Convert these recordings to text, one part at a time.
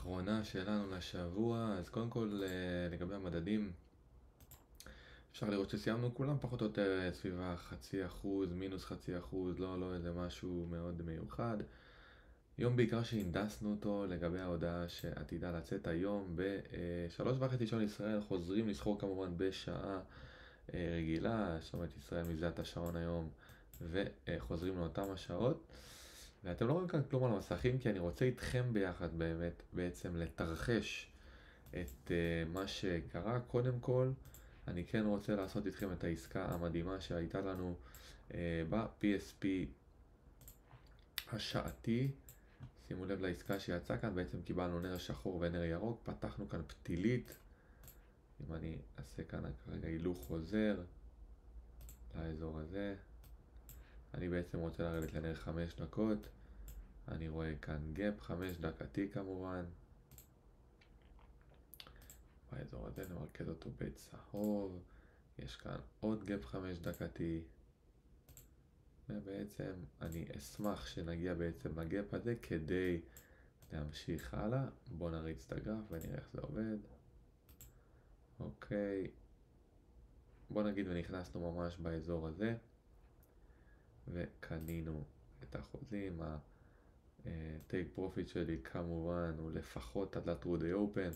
האחרונה שלנו לשבוע. אז קודם כל לגבי המדדים, אפשר לראות שסיימנו כולם פחות או יותר סביב ה0.5%, מינוס 0.5%, לא איזה משהו מאוד מיוחד. יום בעיקר שהנדסנו אותו לגבי ההודעה שעתידה לצאת היום ב-3:30 שעון ישראל. חוזרים לסחור כמובן בשעה רגילה, זאת אומרת ישראל מזה את השעון היום וחוזרים לאותם השעות. ואתם לא רואים כאן כלום על המסכים, כי אני רוצה איתכם ביחד באמת בעצם לתרחש את מה שקרה. קודם כל אני כן רוצה לעשות איתכם את העסקה המדהימה שהייתה לנו ב-PSP השעתי. שימו לב לעסקה שיצאה כאן, בעצם קיבלנו נר שחור ונר ירוק, פתחנו כאן פתילית. אם אני אעשה כאן כרגע הילוך חוזר לאזור הזה, אני בעצם רוצה לרדת לנר 5 דקות. אני רואה כאן גאפ 5 דקתי כמובן. באזור הזה נמרכז אותו בצהוב. יש כאן עוד גאפ 5 דקתי. ובעצם אני אשמח שנגיע בעצם לגאפ הזה כדי להמשיך הלאה. בואו נריץ את הגרף ונראה איך זה עובד. אוקיי. בואו נגיד ונכנסנו ממש באזור הזה. וקנינו את החוזים. ה-take profit שלי כמובן הוא לפחות עד ל-true day open.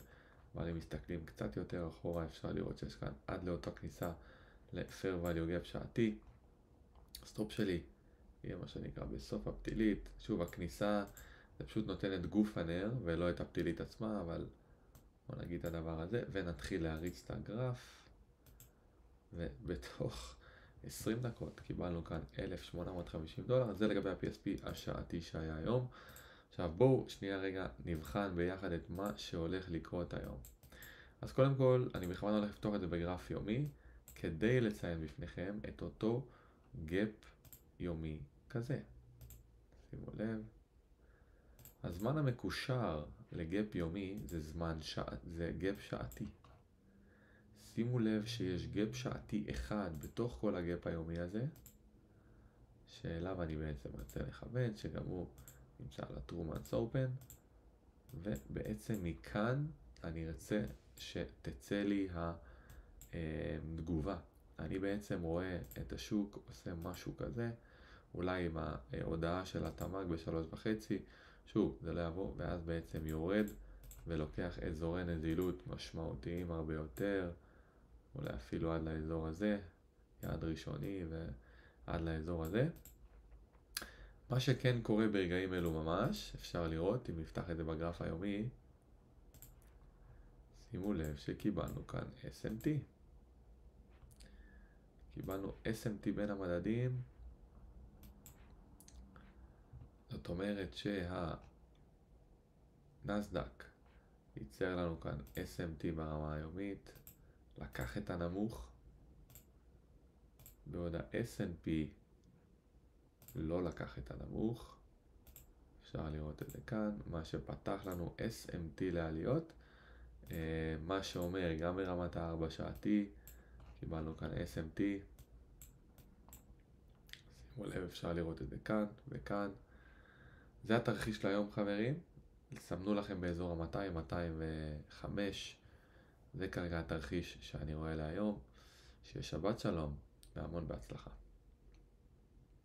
אבל אם מסתכלים קצת יותר אחורה אפשר לראות שיש כאן עד לאותה כניסה ל-fair value gap שעתי. הסטופ שלי יהיה מה שנקרא בסוף הפתילית. שוב, הכניסה זה פשוט נותן את גוף הנר ולא את הפתילית עצמה, אבל בוא נגיד את הדבר הזה ונתחיל להריץ את הגרף. ובתוך 20 דקות קיבלנו כאן $1,850. זה לגבי ה-PSP השעתי שהיה היום. עכשיו בואו שנייה רגע נבחן ביחד את מה שהולך לקרות היום. אז קודם כל אני בכוונה הולך לפתוח את זה בגרף יומי כדי לציין בפניכם את אותו גאפ יומי כזה. שימו לב, הזמן המקושר לגאפ יומי זה גאפ שעתי. שימו לב שיש גאפ שעתי אחד בתוך כל הגאפ היומי הזה, שאליו אני בעצם רוצה לכוון, שגם הוא נמצא על ה-True Months Open. ובעצם מכאן אני ארצה שתצא לי התגובה. אני בעצם רואה את השוק עושה משהו כזה, אולי עם ההודעה של התמ"ג ב3.5, שוב זה לא יבוא, ואז בעצם יורד ולוקח אזורי נזילות משמעותיים הרבה יותר, אולי אפילו עד לאזור הזה, יעד ראשוני ועד לאזור הזה. מה שכן קורה ברגעים אלו ממש, אפשר לראות אם נפתח את זה בגרף היומי, שימו לב שקיבלנו כאן S&T. קיבלנו S&T בין המדדים. זאת אומרת שהנסדק ייצר לנו כאן S&T ברמה היומית, לקח את הנמוך, בעוד ה-S&P לא לקח את הנמוך. אפשר לראות את זה כאן, מה שפתח לנו SMT לעליות, מה שאומר גם ברמת ה4 שעתי קיבלנו כאן SMT. שימו לב, אפשר לראות את זה כאן וכאן. זה התרחיש להיום חברים, סמנו לכם באזור ה-200, 205. זה כרגע התרחיש שאני רואה להיום. שיהיה שבת שלום והמון בהצלחה.